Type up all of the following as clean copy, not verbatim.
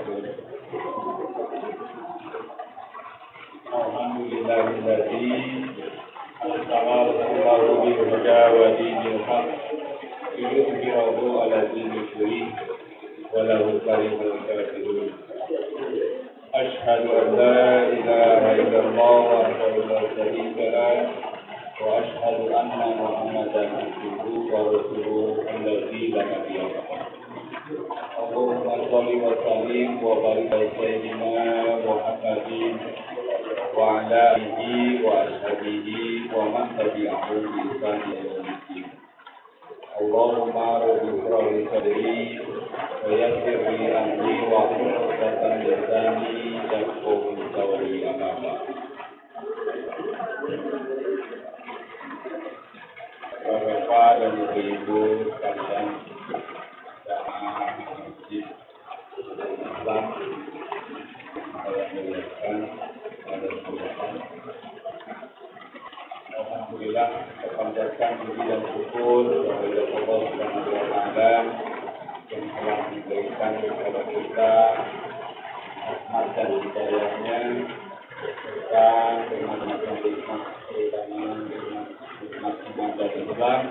wabarakatuh. Alhamdulillahilladzi arsala rasulahu bil huda wa dinil haq liyudhhirahu 'ala dini kullihi wa lau karihal kafirun. Asyhadu an la ilaha illallah wahdahu la syarika lah wa asyhadu anna Muhammadan abduhu wa rasuluhu alladzi la nabiyya ba'dahu. Allahumma shalli wa sallim wa barik ala sayyidina Muhammadin wa ala alihi wa ashabihi wa man tabi'ahum bi ihsan ila yaumil. Allahumma rabbi shrah li sadri wa yassir li amri wa hlul 'uqdatam min lisani yafqahu qawli. Amma ba'd. Bapak dan Ibu sekalian, jamaah masjid Islam saya muliakan pada kesempatan. Alhamdulillah, kepanjatkan puji dan syukur kepada Allah Subhanahu wa taala yang telah memberikan kepada kita rahmat dan hidayahnya serta bermacam-macam nikmat, terutama nikmat iman dan Islam,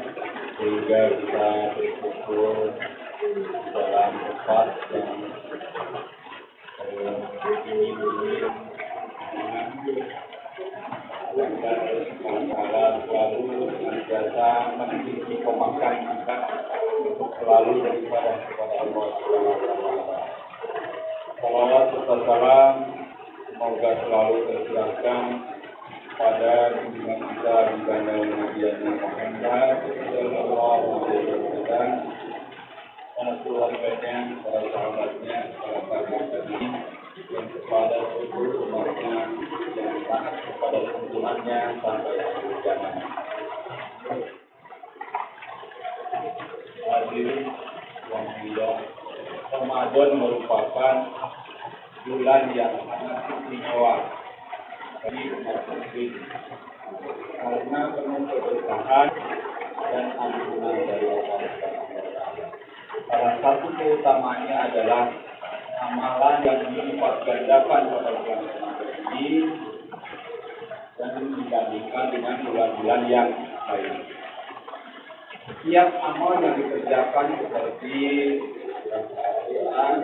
sehingga kita bersyukur dalam tempat yang ini agar Allah selalu senantiasa mendidik pemakan kita untuk selalu beribadah kepada Allah Subhanahu wa taala. Salawat serta salam semoga selalu tercurahkan pada junjungan kita di bandar Nabi Muhammad sallallahu alaihi wasallam, para keluarganya, para sahabatnya, para tabi'in, dan kepada seluruh umatnya yang taat kepada tuntunannya sampai akhir zaman. Hadirin yang mulia, Ramadan merupakan bulan yang sangat istimewa bagi umat muslim karena penuh keberkahan dan ampunan dari Allah Subhanahu wa taala. Salah satu keutamanya adalah amalan yang dilipat gandakan pada bulan Ramadan ini dan dibandingkan dengan bulan-bulan yang lain. Setiap amal yang dikerjakan seperti Al-Quran,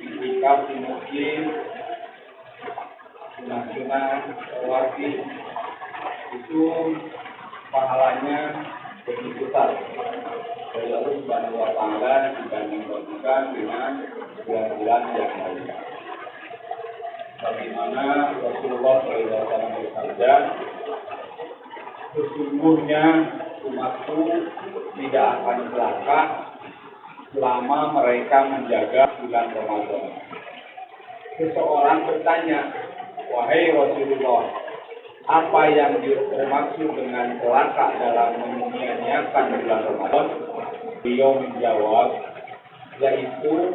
itikaf di masjid, sunah-sunah, rawatib, itu pahalanya begitu besar dari Allah Subhanahu wa taala dibandingkan dengan bulan-bulan yang lain. Bagaimana Rasulullah SAW bersabda, sesungguhnya umatku tidak akan celaka selama mereka menjaga bulan Ramadan. Seseorang bertanya, wahai Rasulullah, apa yang dimaksud dengan celaka dalam menyia-nyiakan bulan Ramadan? Beliau menjawab, yaitu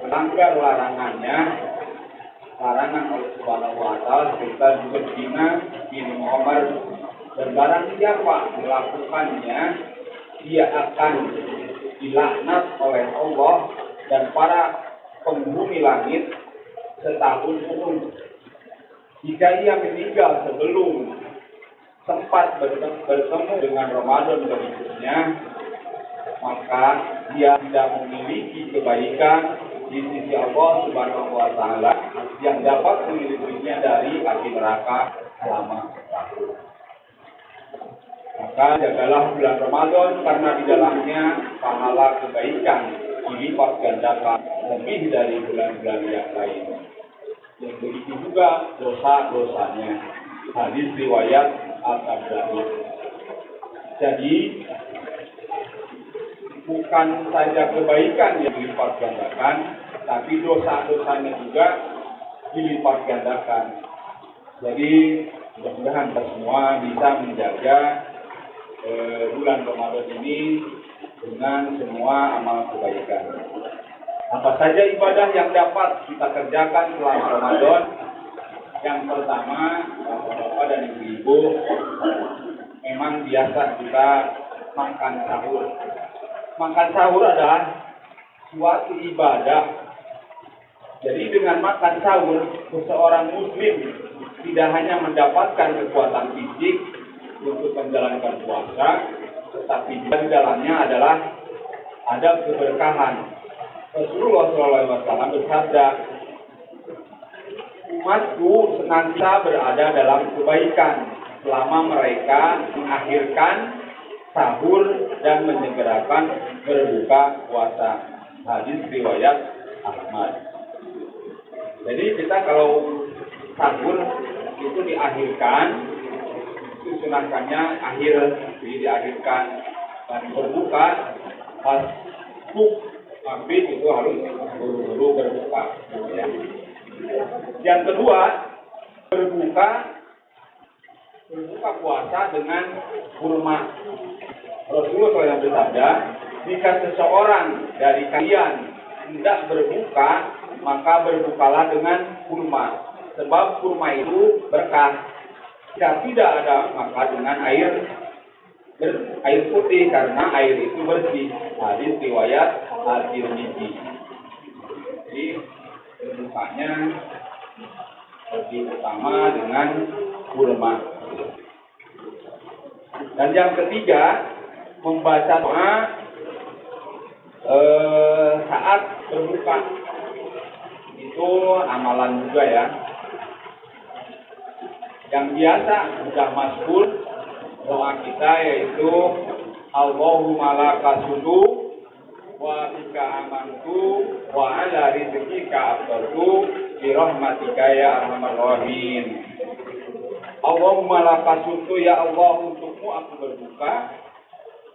melanggar larangan Allah Subhanahu wa taala serta juga zina, minum khamar, dan barang siapa melakukannya, dia akan dilaknat oleh Allah dan para penghuni langit setahun penuh. Jika ia meninggal sebelum sempat bertemu dengan Ramadan berikutnya, maka dia tidak memiliki kebaikan di sisi Allah Subhanahu wa taala yang dapat melindunginya dari api neraka selama setahun. Maka jagalah bulan Ramadan karena di dalamnya pahala kebaikan dilipat gandakan lebih dari bulan-bulan yang lain. Yang begitu juga dosa-dosanya. Hadis riwayat At-Tabrani. Jadi bukan saja kebaikan yang dilipat gandakan, tapi dosa-dosanya juga dilipat gandakan. Jadi mudah-mudahan kita semua bisa menjaga bulan Ramadan ini dengan semua amal kebaikan. Apa saja ibadah yang dapat kita kerjakan selama Ramadan? Yang pertama, Bapak dan Ibu-ibu, memang biasa kita makan sahur. makan sahur adalah suatu ibadah. Jadi dengan makan sahur, seseorang muslim tidak hanya mendapatkan kekuatan fisik untuk menjalankan puasa, tetapi di dalamnya adalah ada keberkahan. Rasulullah SAW bersabda, umatku senantiasa berada dalam kebaikan selama mereka mengakhirkan sahur dan menyegerakan berbuka puasa. Hadis riwayat Ahmad. Jadi kita kalau sahur itu diakhirkan, itu sunahkannya akhir, jadi diakhirkan, dan berbuka pas maghrib itu harus buru-buru berbuka. Ya. Yang kedua, berbuka puasa dengan kurma. Rasulullah SAW bersabda, jika seseorang dari kalian hendak berbuka, maka berbukalah dengan kurma. Sebab kurma itu berkah. Jika tidak ada, maka dengan air putih, karena air itu bersih. Hadis riwayat At-Tirmidzi. Jadi berbukanya lebih utama dengan kurma. Dan yang ketiga, membaca doa saat berbuka. Itu amalan juga ya. Yang biasa sudah masyhur doa kita yaitu Allahumma laka sudu wa bika amantu wa ala rizqika aftartu bi rahmatika ya arhamar rahimin. Allahumma laka sudu, ya Allah, untukmu aku berbuka,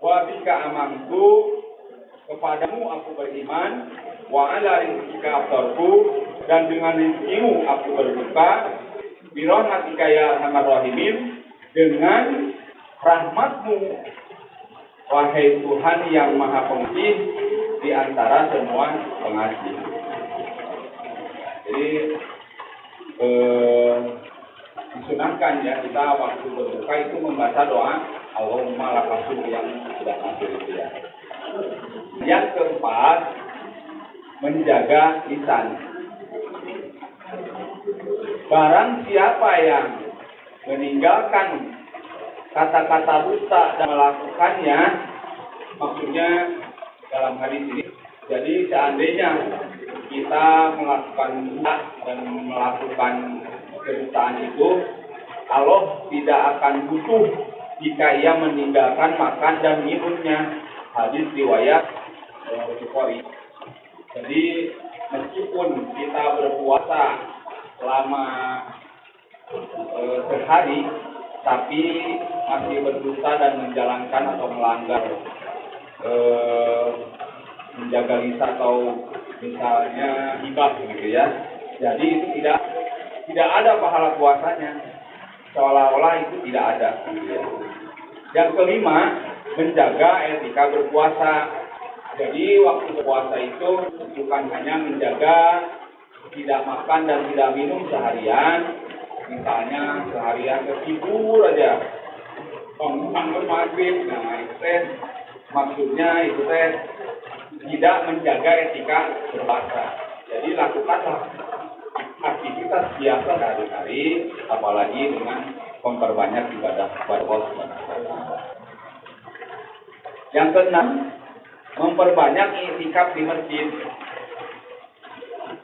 wa bika amantu, kepadamu aku beriman, wa ala rizqika aftartu, dan dengan rezekimu aku berbuka, bi rahmatika ya arhamar rahimin, dengan rahmatmu wahai Tuhan yang maha pengasih di antara semua pengasih. Jadi disunahkan ya kita waktu berbuka itu membaca doa Allahumma laka sudu yang sudah masuk itu ya. Yang keempat, menjaga lisan. Barang siapa yang meninggalkan kata-kata dusta dan melakukannya, maksudnya dalam hadis ini, jadi seandainya kita melakukan dusta dan melakukan kedustaan itu, Allah tidak akan butuh jika ia meninggalkan makan dan minumnya. Hadis riwayat Bukhari. Jadi meskipun kita berpuasa selama sehari, tapi masih berdusta dan menjalankan atau melanggar menjaga lisan atau misalnya hibah gitu ya, jadi itu tidak ada pahala puasanya, seolah-olah itu tidak ada gitu ya. Yang kelima, menjaga etika berpuasa. Jadi waktu berpuasa itu bukan hanya menjaga tidak makan dan tidak minum seharian. Misalnya seharian tertidur aja, bangun maghrib, nah itu teh maksudnya itu teh tidak menjaga etika berpuasa. Jadi lakukanlah aktivitas biasa sehari-hari, apalagi dengan memperbanyak ibadah kepada Allah. Yang keenam, memperbanyak i'tikaf di masjid.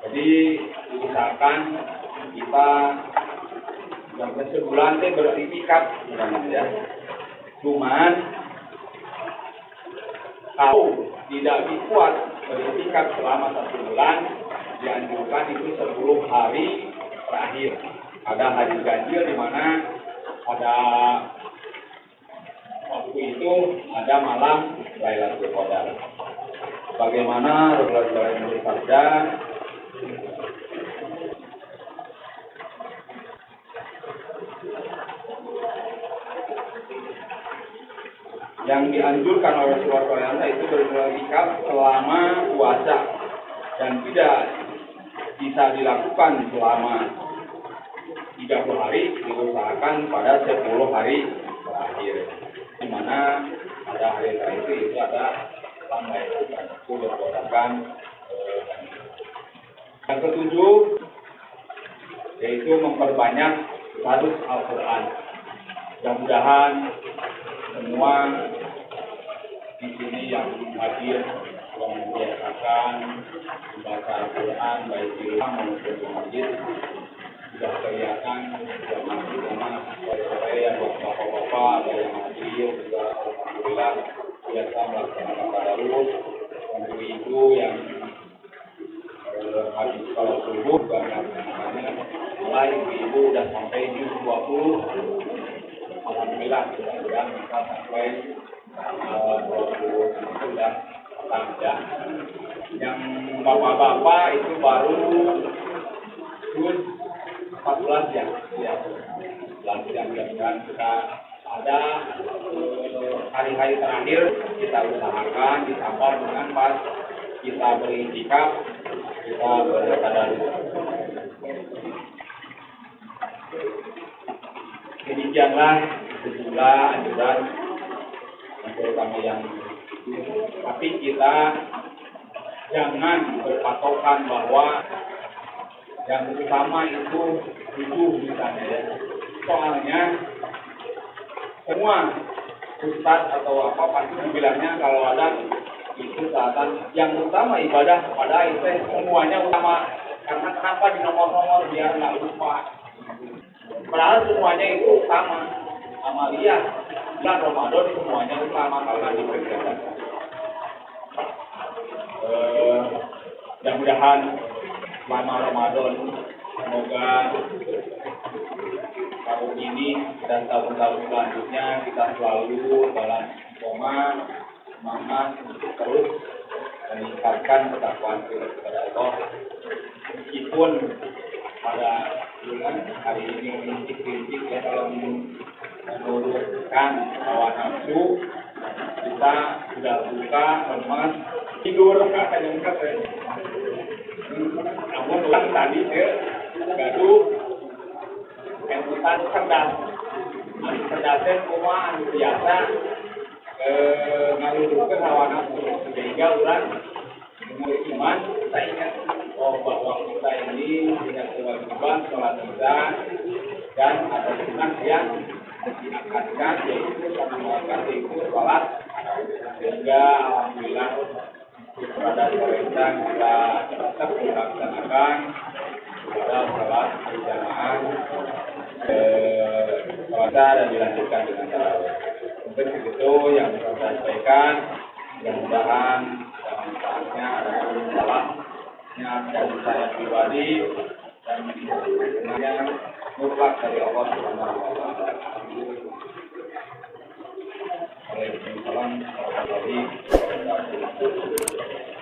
Jadi misalkan kita sampai sebulan teh beriktikaf ya. Cuman kalau tidak kuat beriktikaf selama 1 bulan, dianjurkan itu 10 hari terakhir. Ada hari ganjil di mana pada waktu itu ada malam Lailatul Qadar. Bagaimana Rasulullah SAW bersabda, yang dianjurkan oleh Rasulullah SAW itu beriktikaf selama puasa dan tidak bisa dilakukan selama 30 hari, diusahakan pada 10 hari terakhir, di mana pada hari terakhir itu ada sampai itu berdasarkan yang ketujuh yaitu memperbanyak tadarus Al-Quran. Mudah-mudahan semua di sini yang hadir yang membiasakan membaca Al-Quran baik di rumah maupun di masjid sudah kelihatan sudah masih sama sore yang bapak-bapak ada yang hadir juga alhamdulillah biasa melaksanakan tadarus dan ibu yang habis sholat subuh dan melaksanakannya mulai ibu-ibu sudah sampai juz 20 alhamdulillah mudah-mudahan bisa sampai 20 sudah ya. Yang bapak-bapak itu baru juz 14 ya. Mudah-mudahan kita ada hari-hari terakhir kita usahakan ditambah dengan pas kita beriktikaf kita bertadarus. Demikianlah sejumlah anjuran untuk kami yang tapi kita jangan berpatokan bahwa yang utama itu 7 misalnya ya. Soalnya semua ustadz atau apa pasti dibilangnya kalau ada itu saatan yang utama ibadah kepada itu semuanya utama karena kenapa di nomor-nomor biar nggak lupa. Padahal semuanya itu utama. Amalia bulan Ramadan semuanya utama karena dikerjakan. Mudah-mudahan selama Ramadan semoga tahun ini dan tahun-tahun selanjutnya kita selalu dalam istiqomah semangat untuk terus meningkatkan ketakwaan kita kepada Allah meskipun pada bulan hari ini rintik-rintik ya kalau menurunkan hawa nafsu kita sudah buka lemas tidur namun ulang tadi ke gaduh entutan cerdas cerdasnya cuma biasa ngalurkan hawa nafsu sehingga ulang dengan iman kita ingat bahwa kita ini punya kewajiban sholat kita dan ada sunnah yang diangkatkan yaitu mengamalkan itu sholat sehingga alhamdulillah pada sore kita tetap dilaksanakan pada sholat berjamaah sholat dan dilanjutkan dengan tarawih. Mungkin begitu yang bisa saya sampaikan. Mudah-mudahan dalam saatnya ada salahnya dari saya pribadi dan sebenarnya mutlak dari Allah Subhanahu wa taala. Waalaikumsalam warahmatullahi wabarakatuh.